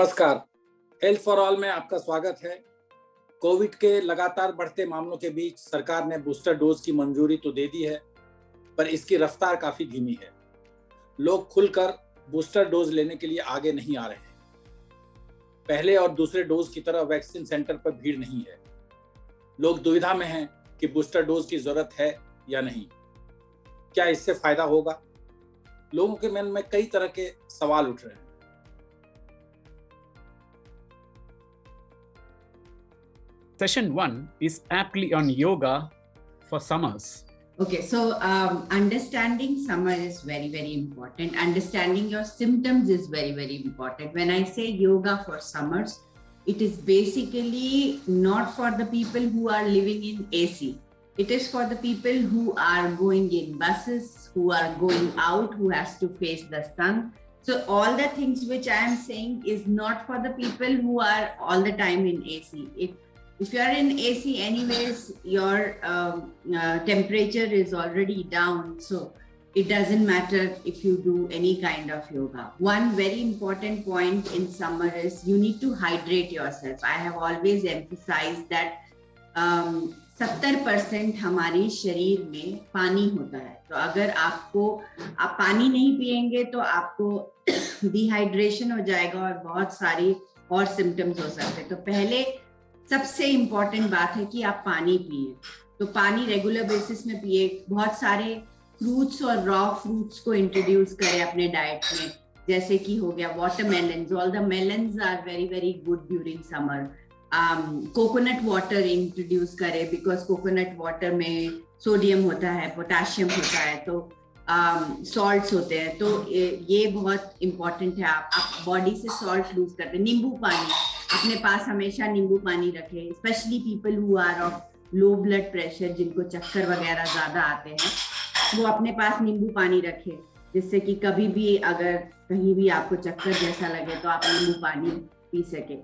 नमस्कार। Health for all में आपका स्वागत है। कोविड के लगातार बढ़ते मामलों के बीच सरकार ने बूस्टर डोज की मंजूरी तो दे दी है, पर इसकी रफ्तार काफी धीमी है। लोग खुलकर बूस्टर डोज लेने के लिए आगे नहीं आ रहे हैं। पहले और दूसरे डोज की तरह वैक्सीन सेंटर पर भीड़ नहीं है। लोग दुविधा में हैं कि बूस्टर डोज की जरूरत है या नहीं। क्या इससे फायदा होगा? लोगों के मन में कई तरह के सवाल उठ रहे हैं। Session 1 is aptly on yoga for summers. Okay, so understanding summer is very, very important. Understanding your symptoms is very, very important. When I say yoga for summers, it is basically not for the people who are living in AC. It is for the people who are going in buses, who are going out, who has to face the sun. So all the things which I am saying is not for the people who are all the time in AC. If you are in AC anyways, your temperature is already down. So it doesn't matter if you do any kind of yoga. One very important point in summer is you need to hydrate yourself. I have always emphasized that 70% हमारी शरीर में पानी होता है। तो अगर आप पानी नहीं पिएंगे तो आपको डिहाइड्रेशन हो जाएगा और बहुत सारी और सिम्टम्स हो सकते हैं। तो पहले सबसे इम्पॉर्टेंट बात है कि आप पानी पिए। तो पानी रेगुलर बेसिस में पिए। बहुत सारे फ्रूट्स और रॉ फ्रूट्स को इंट्रोड्यूस करें अपने डाइट में, जैसे कि हो गया watermelons. All the melons are very very good during summer. Coconut water introduce करें, बिकॉज कोकोनट वाटर में सोडियम होता है, पोटाशियम होता है, तो सॉल्ट्स होते हैं। तो ये बहुत इम्पॉर्टेंट है। आप बॉडी से सॉल्ट लूज करते हैं। नींबू पानी अपने पास हमेशा नींबू पानी रखें, specially people who are of low blood pressure, जिनको चक्कर वगैरह ज्यादा आते हैं, वो अपने पास नींबू पानी रखें, जिससे कि कभी भी अगर कहीं भी आपको चक्कर जैसा लगे तो आप नींबू पानी पी सके।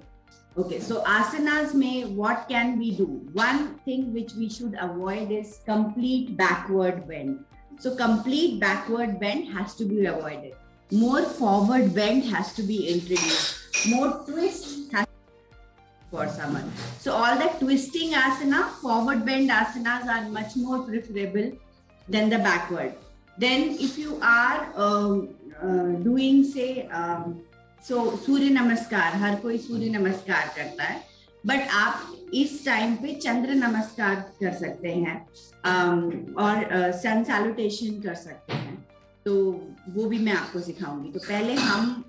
Okay, so asanas में what can we do? One thing which we should avoid is complete backward bend. So complete backward bend has to be avoided. More forward bend has to be introduced. More twist has to be for summer. So all the twisting asana, forward bend asanas are much more preferable than the backward. Then if you are doing say सूर्य नमस्कार, हर कोई सूर्य नमस्कार करता है, but आप इस time पे चंद्र नमस्कार कर सकते हैं और सन सैल्यूटेशन कर सकते हैं। तो वो भी मैं आपको सिखाऊंगी। तो पहले हम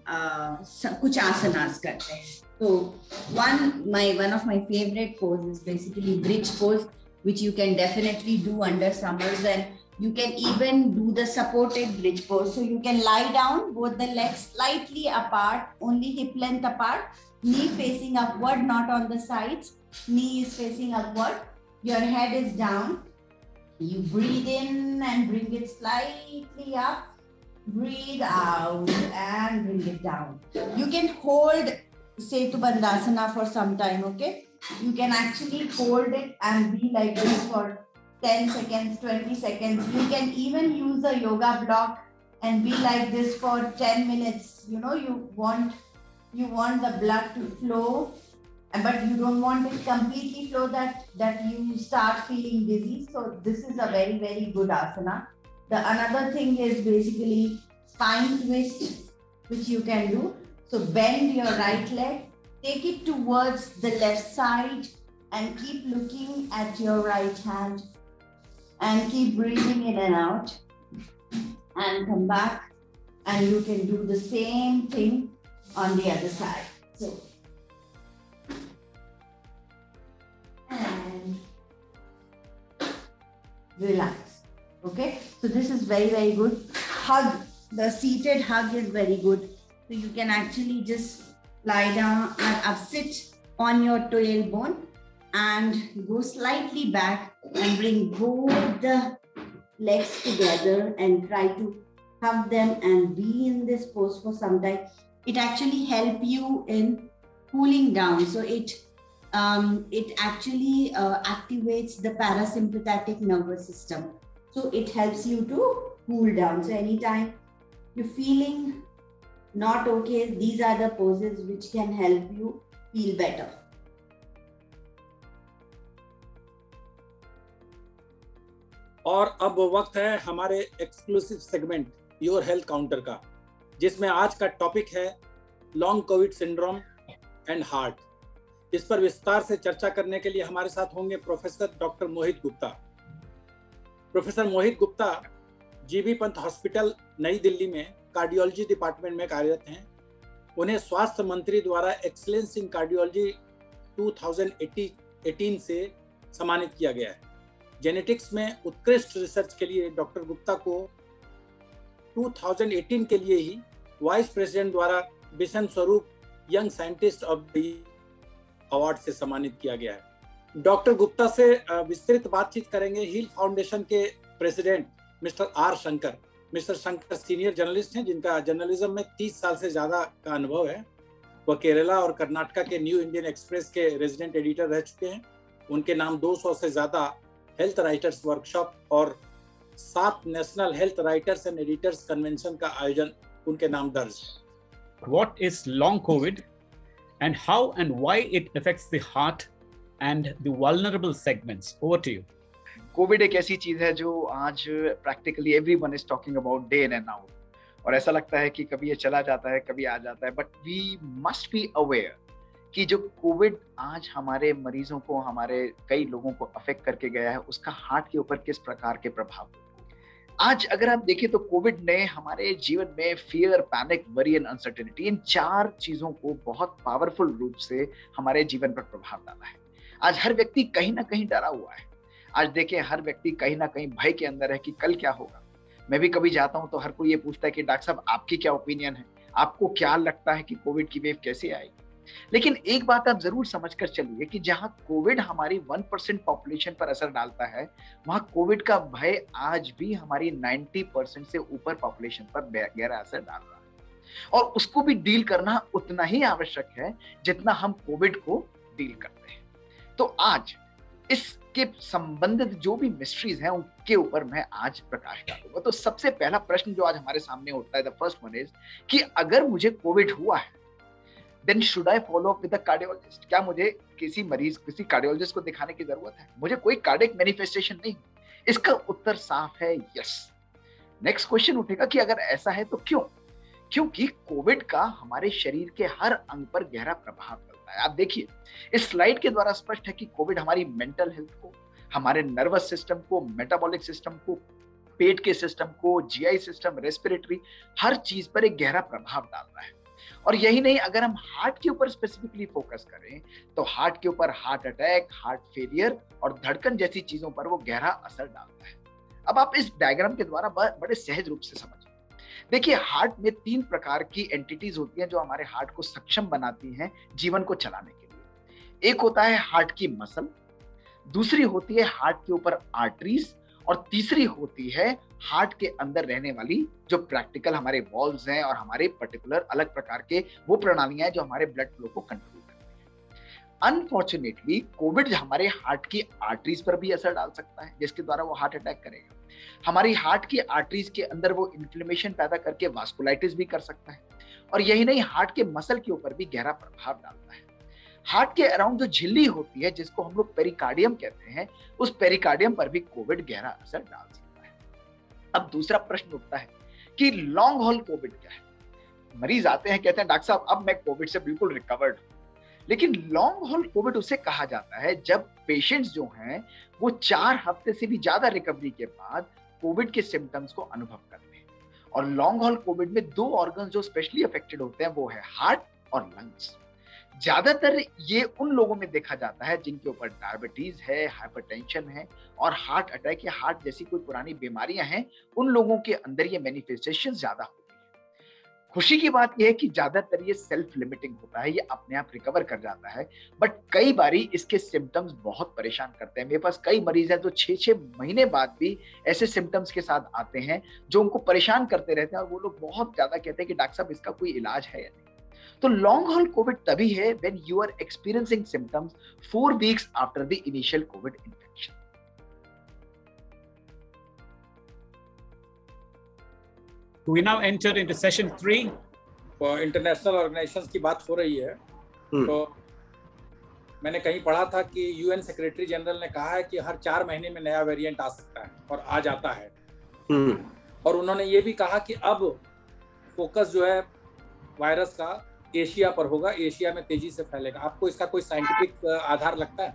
कुछ आसनास करते हैं। तो one of my favorite poses is basically bridge pose, which you can definitely do under summers, and you can even do the supported bridge pose. So you can lie down, both the legs slightly apart, only hip length apart, knee facing upward, not on the sides. Knee is facing upward. Your head is down. You breathe in and bring it slightly up. Breathe out and bring it down. You can hold Setu Bandhasana for some time, okay? You can actually hold it and be like this for 10 seconds, 20 seconds. You can even use a yoga block and be like this for 10 minutes. You know, you want the blood to flow, but you don't want it completely flow that you start feeling dizzy. So this is a very, very good asana. The another thing is basically spine twist, which you can do. So bend your right leg, take it towards the left side and keep looking at your right hand. And keep breathing in and out and come back, and you can do the same thing on the other side. So, and relax. Okay, so this is very, very good. Hug, the seated hug is very good. So you can actually just lie down and sit on your tailbone and go slightly back and bring both the legs together and try to hug them and be in this pose for some time. It actually helps you in cooling down. So it actually activates the parasympathetic nervous system. So it helps you to cool down. So anytime you're feeling not okay, these are the poses which can help you feel better. और अब वक्त है हमारे exclusive segment your health counter का, जिसमें आज का topic है long Covid syndrome and heart. इस पर विस्तार से चर्चा करने के लिए हमारे साथ होंगे प्रोफेसर डॉक्टर मोहित गुप्ता। प्रोफेसर मोहित गुप्ता जीबी पंत हॉस्पिटल नई दिल्ली में कार्डियोलॉजी डिपार्टमेंट में कार्यरत हैं। उन्हें स्वास्थ्य मंत्री द्वारा एक्सीलेंस इन कार्डियोलॉजी 2018 से सम्मानित किया गया है। जेनेटिक्स में उत्कृष्ट रिसर्च के लिए डॉक्टर गुप्ता को 2018 के लिए ही वाइस प्रेसिडेंट द्वारा बिशन स्वरूप young scientist of the award से सम्मानित किया गया है। डॉक्टर गुप्ता से विस्तृत बातचीत करेंगे हील फाउंडेशन के president Mr R Shankar. Mr Shankar senior journalist हैं, जिनका जर्नलिज्म में 30 साल से ज्यादा का अनुभव है। वह केरला और कर्नाटका के न्यू इंडियन एक्सप्रेस के रेजिडेंट एडिटर रह चुके हैं। उनके नाम 200 से ज्यादा हेल्थ राइटर्स वर्कशॉप और 7 national health writers and editors convention का आयोजन उनके नाम दर्ज है। What is long COVID and how and why it affects the heart and the vulnerable segments? Over to you. Covid एक ऐसी चीज है जो आज practically everyone is talking about day in and out, और ऐसा लगता है कि कभी ये चला जाता है, कभी आ जाता है, but we must be aware कि जो कोविड आज हमारे मरीजों को, हमारे कई लोगों को अफेक्ट करके गया है, उसका हार्ट के ऊपर किस प्रकार के प्रभाव। आज अगर आप देखें तो कोविड ने हमारे जीवन में fear, panic, worry and uncertainty, इन 4 चीजों को बहुत पावरफुल रूप से हमारे जीवन पर प्रभाव डाला है। आज हर व्यक्ति कहीं ना कहीं डरा हुआ है। आज देखिए हर व्यक्ति कहीं ना कहीं भय के अंदर है कि कल क्या होगा। मैं भी कभी जाता हूं तो हर कोई ये पूछता है कि डॉक्टर साहब आपकी क्या ओपिनियन है, आपको क्या लगता है कि कोविड की वेव कैसे आएगी। लेकिन एक बात आप जरूर समझकर चलिए कि जहां कोविड हमारी 1% पॉपुलेशन पर असर डालता है, वहां कोविड का भय आज भी हमारी 90% से ऊपर पॉपुलेशन पर गहरा असर डाल रहा है, और उसको भी डील करना उतना ही आवश्यक है जितना हम कोविड को डील करते हैं। तो आज इसके संबंधित जो भी मिस्ट्रीज हैं उनके ऊपर मैं आज प्रकाश डालूंगा। तो सबसे पहला प्रश्न जो आज हमारे सामने उठता है, द फर्स्ट वन इज कि अगर मुझे कोविड हुआ है, then should I follow up with a cardiologist? क्या मुझे किसी कार्डियोलॉजिस्ट को दिखाने की जरूरत है? मुझे कोई कार्डियक मैनिफेस्टेशन नहीं? इसका उत्तर साफ है, यस। नेक्स्ट क्वेश्चन उठेगा कि अगर ऐसा है तो क्यों? क्योंकि कोविड का हमारे शरीर के हर अंग पर गहरा प्रभाव पड़ता है। आप देखिए इस स्लाइड के द्वारा स्पष्ट है कि कोविड हमारी मेंटल हेल्थ को, हमारे नर्वस सिस्टम को, मेटाबॉलिक सिस्टम को, पेट के सिस्टम को, जीआई सिस्टम, रेस्पिरेटरी, हर चीज पर एक गहरा प्रभाव डाल रहा है। और यही नहीं, अगर हम हार्ट के ऊपर स्पेसिफिकली फोकस करें तो हार्ट के ऊपर हार्ट अटैक, हार्ट फेलियर और धड़कन जैसी चीजों पर वो गहरा असर डालता है। अब आप इस डायग्राम के द्वारा बड़े सहज रूप से समझिए। देखिए हार्ट में 3 प्रकार की एंटिटीज होती हैं जो हमारे हार्ट को सक्षम बनाती हैं जीवन को चलाने के लिए। एक होता है हार्ट की मसल, दूसरी होती है हार्ट के ऊपर आर्टरीज, और तीसरी होती है हार्ट के अंदर रहने वाली जो प्रैक्टिकल हमारे वॉल्व्स हैं और हमारे पर्टिकुलर अलग प्रकार के वो प्रणालियां हैं जो हमारे ब्लड फ्लो को कंट्रोल करती हैं। अनफॉर्चुनेटली कोविड हमारे हार्ट की आर्टरीज पर भी असर डाल सकता है, जिसके द्वारा वो हार्ट अटैक करेगा। हमारी हार्ट की आर्टरीज के अंदर वो इन्फ्लेमेशन पैदा करके वास्कुलाइटिस भी कर सकता है, और यही नहीं, हार्ट के मसल के ऊपर भी गहरा प्रभाव डालता है। हार्ट के अराउंड जो झिल्ली होती है, जिसको हम लोग पेरिकार्डियम कहते हैं, उस पेरिकार्डियम पर भी कोविड गहरा असर डाल सकता है। अब दूसरा प्रश्न उठता है कि लॉन्ग हॉल कोविड क्या है? मरीज आते हैं, कहते हैं डॉक्टर साहब अब मैं कोविड से बिल्कुल रिकवर्ड हूं। लेकिन लॉन्ग हॉल कोविड उसे कहा जाता है जब पेशेंट्स जो हैं वो 4 हफ्ते से भी ज्यादा रिकवरी के बाद कोविड के सिम्टम्स को अनुभव करते हैं। और लॉन्ग हॉल कोविड में 2 ऑर्गन जो स्पेशली अफेक्टेड होते हैं वो है हार्ट और लंग्स। ज्यादातर ये उन लोगों में देखा जाता है जिनके ऊपर डायबिटीज है, हाइपरटेंशन है और हार्ट अटैक या हार्ट जैसी कोई पुरानी बीमारियां हैं, उन लोगों के अंदर ये मैनिफेस्टेशन ज्यादा होती है। खुशी की बात यह है कि ज्यादातर ये सेल्फ लिमिटिंग होता है, ये अपने आप रिकवर कर जाता है, बट कई बारी इसके सिम्टम्स बहुत परेशान करते हैं। मेरे पास कई मरीज हैं जो 6-6 महीने बाद भी ऐसे सिम्टम्स के साथ आते हैं जो उनको परेशान करते रहते हैं, और वो लोग बहुत ज्यादा कहते हैं कि डॉक्टर साहब इसका कोई इलाज है या नहीं। तो लॉन्ग हॉल कोविड तभी है when you are experiencing symptoms 4 weeks after the initial Covid infection. We now enter into session 3, international organisations की बात हो रही है, तो मैंने कहीं पढ़ा था कि यूएन सेक्रेटरी जनरल ने कहा है कि हर 4 महीने में नया वेरिएंट आ सकता है और आ जाता है। और उन्होंने ये भी कहा कि अब फोकस जो है वायरस का एशिया पर होगा, एशिया में तेजी से फैलेगा। आपको इसका कोई साइंटिफिक आधार लगता है?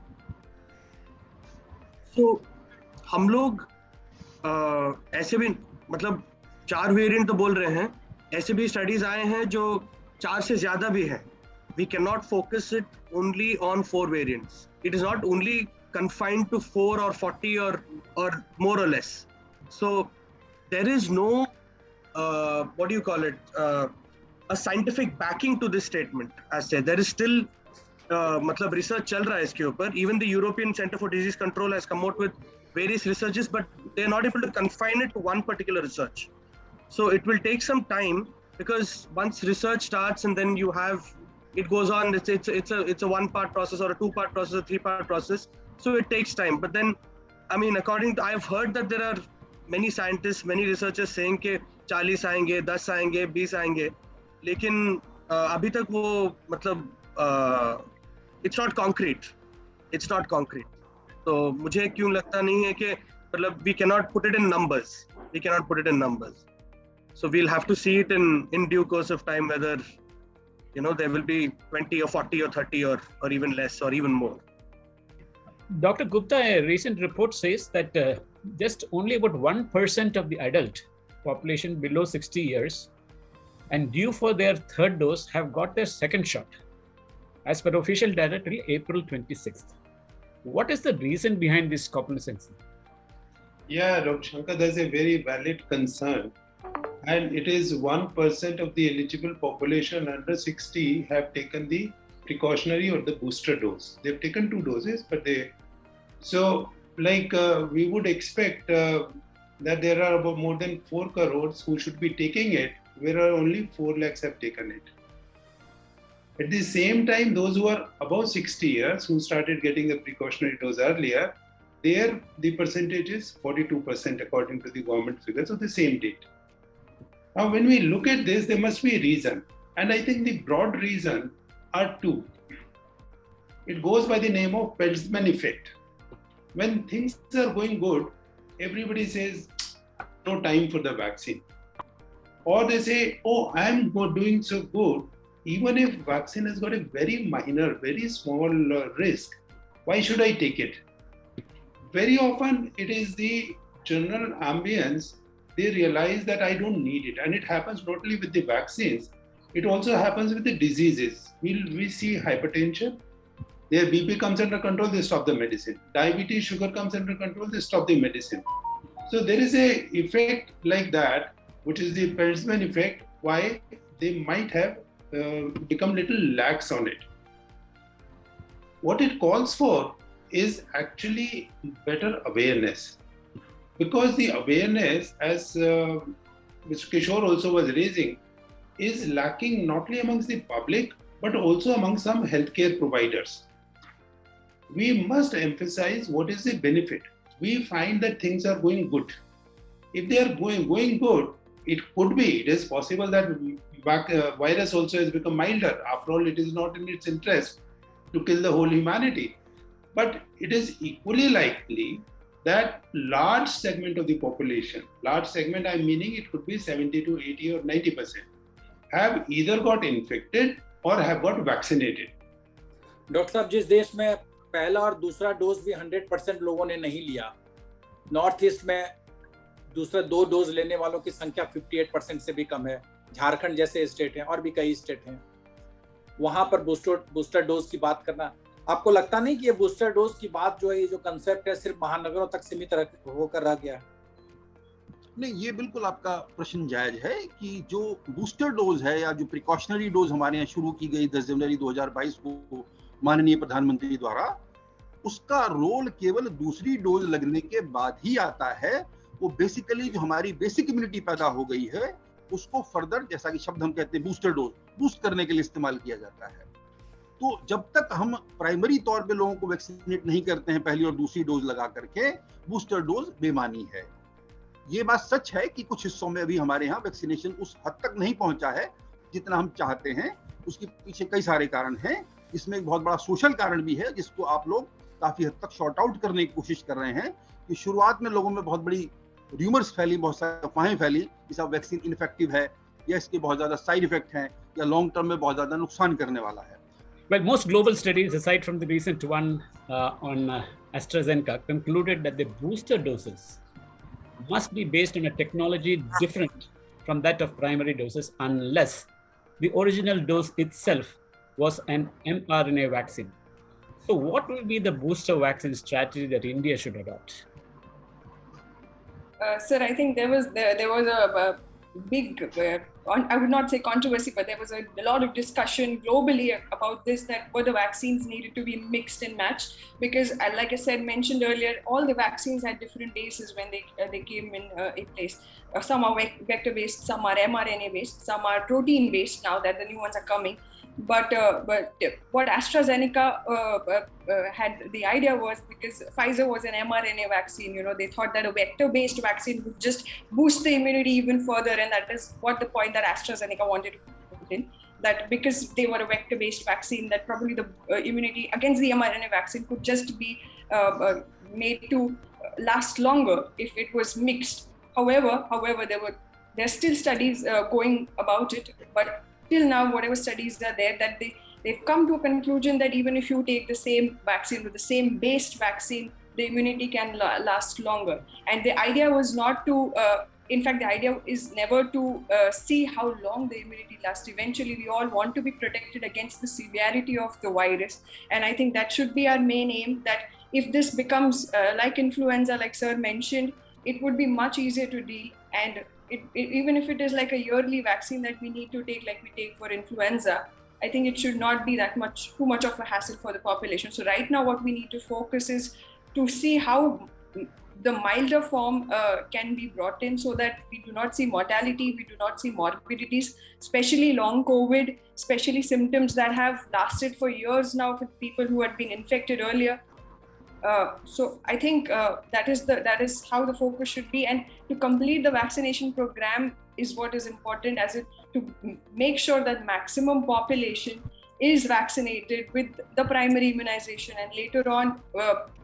तो हम लोग ऐसे भी मतलब 4 वेरिएंट तो बोल रहे हैं, ऐसे भी स्टडीज आए हैं जो 4 से ज्यादा भी है। We cannot focus it only on 4 variants. It is not only confined to 4 or 40 or more or less. So there is no what do you call it, a scientific backing to this statement. As said, there is still मतलब research चल रहा है इसके ऊपर. Even the European Center for Disease Control has come out with various researches, but they are not able to confine it to one particular research. So it will take some time, because once research starts and then you have it goes on, it's a 1-part process or a 2-part process, a 3-part process. So it takes time. But then, I mean, I've heard that there are many scientists, many researchers saying कि 40 आएंगे, 10 आएंगे, 20 आएंगे, लेकिन अभी तक वो मतलब it's not concrete. It's not concrete. तो मुझे क्यों लगता नहीं है कि मतलब we cannot put it in numbers. We cannot put it in numbers. So we'll have to see it in due course of time, whether there will be 20 or 40 or 30 or even less or even more. Dr. Gupta, a recent report says that just only about 1% of the adult population below 60 years and due for their 3rd dose have got their 2nd shot, as per official data till April 26th. What is the reason behind this complacency? Yeah, Dr. Shankar, that's a very valid concern. And it is 1% of the eligible population under 60 have taken the precautionary or the booster dose. They've taken 2 doses, but we would expect that there are about more than 4 crores who should be taking it, where only 4 lakhs have taken it. At the same time, those who are above 60 years, who started getting the precautionary dose earlier, there the percentage is 42% according to the government figures of the same date. Now, when we look at this, there must be a reason. And I think the broad reason are 2. It goes by the name of Peltzman effect. When things are going good, everybody says, no time for the vaccine. Or they say, oh, I'm doing so good. Even if vaccine has got a very minor, very small risk, why should I take it? Very often, it is the general ambience. They realize that I don't need it. And it happens not only with the vaccines, it also happens with the diseases. We see hypertension, their BP comes under control, they stop the medicine. Diabetes, sugar comes under control, they stop the medicine. So there is a effect like that, which is the Peltzman effect, why they might have become little lax on it. What it calls for is actually better awareness. Because the awareness, as Mr. Kishore also was raising, is lacking not only amongst the public, but also among some healthcare providers. We must emphasize what is the benefit. We find that things are going good. If they are going good, it is possible that virus also has become milder. After all, it is not in its interest to kill the whole humanity. But it is equally likely that large segment of the population, large segment I'm meaning it could be 70 to 80 or 90%, have either got infected or have got vaccinated. Doctor साहब, जिस देश में पहला और दूसरा dose भी 100% लोगों ने नहीं लिया, नॉर्थ ईस्ट में दूसरा 2 डोज लेने वालों की संख्या 58% से भी कम है, झारखंड जैसे स्टेट हैं और भी कई स्टेट हैं, वहां पर बूस्टर डोज की बात करना, आपको लगता नहीं कि ये बूस्टर डोज की बात जो है, ये जो कंसेप्ट है, सिर्फ महानगरों तक सीमित होकर रह गया? नहीं, ये बिल्कुल आपका प्रश्न जायज है कि जो बूस्टर डोज है या जो प्रिकॉशनरी डोज हमारे यहाँ शुरू की गई 10 जनवरी 2022 को माननीय प्रधानमंत्री द्वारा, उसका रोल केवल दूसरी डोज लगने के बाद ही आता है। वो बेसिकली जो हमारी बेसिक इम्यूनिटी पैदा हो गई है, उसको फर्दर, जैसा कि शब्द हम कहते हैं बूस्टर डोज, बूस्ट करने के लिए इस्तेमाल किया जाता है। तो जब तक हम प्राइमरी तौर पे लोगों को वैक्सीनेट नहीं करते हैं पहली और दूसरी डोज लगा करके, बूस्टर डोज बेमानी है। ये बात सच है कि कुछ हिस्सों में अभी हमारे यहाँ वैक्सीनेशन उस हद तक नहीं पहुंचा है जितना हम चाहते हैं। उसके पीछे कई सारे कारण हैं। इसमें एक बहुत बड़ा सोशल कारण भी है जिसको आप लोग काफी हद तक शॉर्ट आउट करने की कोशिश कर रहे हैं कि शुरुआत में लोगों में बहुत बड़ी र्यूमर्स फैली, बहुत सारी अफवाहें फैली कि सब वैक्सीन इनफेक्टिव है या इसके बहुत ज्यादा साइड इफेक्ट हैं या लॉन्ग टर्म में बहुत ज्यादा नुकसान करने वाला है। Well, most global studies, aside from the recent one on AstraZeneca, concluded that the booster doses must be based on a technology different from that of primary doses unless the original dose itself was an mRNA vaccine. So what will be the booster vaccine strategy that India should adopt? Sir, I think there was a big, I would not say controversy, but there was a lot of discussion globally about this, that whether vaccines needed to be mixed and matched, because like I said, mentioned earlier, all the vaccines had different bases when they came in place. Some are vector based, some are mRNA based, some are protein based now that the new ones are coming. But what AstraZeneca had, the idea was, because Pfizer was an mRNA vaccine, they thought that a vector-based vaccine would just boost the immunity even further, and that is what the point that AstraZeneca wanted to put in, that because they were a vector-based vaccine, that probably the immunity against the mRNA vaccine could just be made to last longer if it was mixed. However, there are still studies going about it, but till now, whatever studies are there, that they've come to a conclusion that even if you take the same vaccine with the same based vaccine, the immunity can last longer. And the idea was not to, in fact, the idea is never to see how long the immunity lasts. Eventually, we all want to be protected against the severity of the virus. And I think that should be our main aim, that if this becomes like influenza, like Sir mentioned, it would be much easier to deal. And even if it is like a yearly vaccine that we need to take, like we take for influenza, I think it should not be too much of a hassle for the population. So right now, what we need to focus is to see how the milder form can be brought in, so that we do not see mortality, we do not see morbidities, especially long COVID, especially symptoms that have lasted for years now for people who had been infected earlier. So I think that is how the focus should be, and to complete the vaccination program is what is important, to make sure that maximum population is vaccinated with the primary immunization, and later on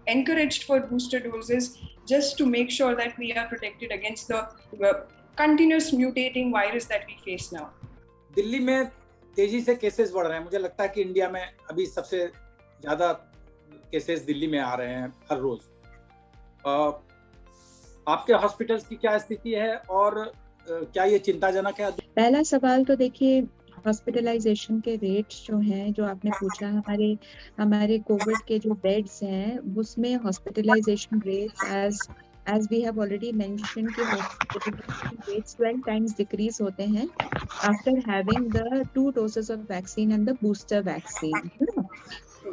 encouraged for booster doses, just to make sure that we are protected against the continuous mutating virus that we face now. Delhi में तेजी से cases बढ़ रहे हैं। मुझे लगता है कि इंडिया में अभी सबसे ज्यादा केसेस दिल्ली में आ रहे हैं हर रोज। आपके हॉस्पिटल्स की क्या स्थिति है और क्या ये चिंताजनक है? पहला सवाल तो देखिए, हॉस्पिटलाइजेशन के रेट्स जो हैं, जो आपने पूछा, हमारे कोविड के जो बेड्स हैं उसमें hospitalisation rates as we have already mentioned कि hospitalization rates 12 times decrease होते हैं after having the 2 doses of vaccine and the booster vaccine, है ना?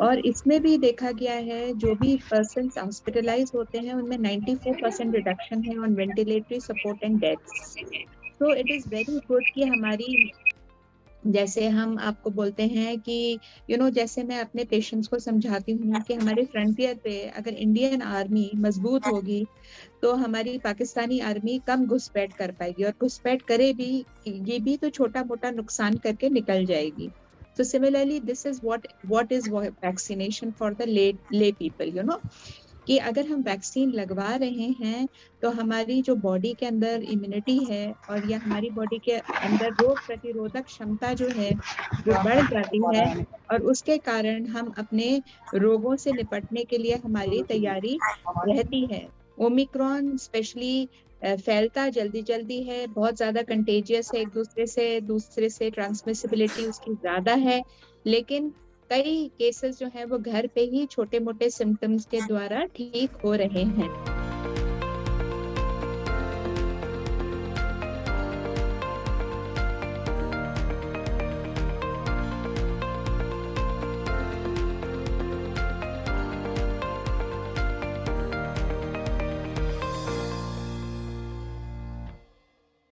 और इसमें भी देखा गया है जो भी पर्सन हॉस्पिटलाइज होते हैं उनमें 94% रिडक्शन है on ventilatory support and deaths. तो इट इज वेरी गुड कि हमारी, जैसे हम आपको बोलते हैं कि जैसे मैं अपने पेशेंट्स को समझाती हूँ कि हमारे फ्रंटियर पे अगर इंडियन आर्मी मजबूत होगी तो हमारी पाकिस्तानी आर्मी कम घुसपैठ कर पाएगी, और घुसपैठ करे भी ये भी तो छोटा मोटा नुकसान करके निकल जाएगी। So similarly, this is what is vaccination for the lay people, कि अगर हम वैक्सीन लगवा रहे हैं तो हमारी जो बॉडी के अंदर इम्यूनिटी है और या हमारी बॉडी के अंदर रोग प्रतिरोधक क्षमता जो है वो बढ़ जाती है, और उसके कारण हम अपने रोगों से निपटने के लिए हमारी तैयारी रहती है। ओमिक्रॉन स्पेशली फैलता जल्दी है, बहुत ज्यादा कंटेजियस है, एक दूसरे से ट्रांसमिसिबिलिटी उसकी ज्यादा है, लेकिन कई केसेस जो है वो घर पे ही छोटे मोटे सिम्टम्स के द्वारा ठीक हो रहे हैं।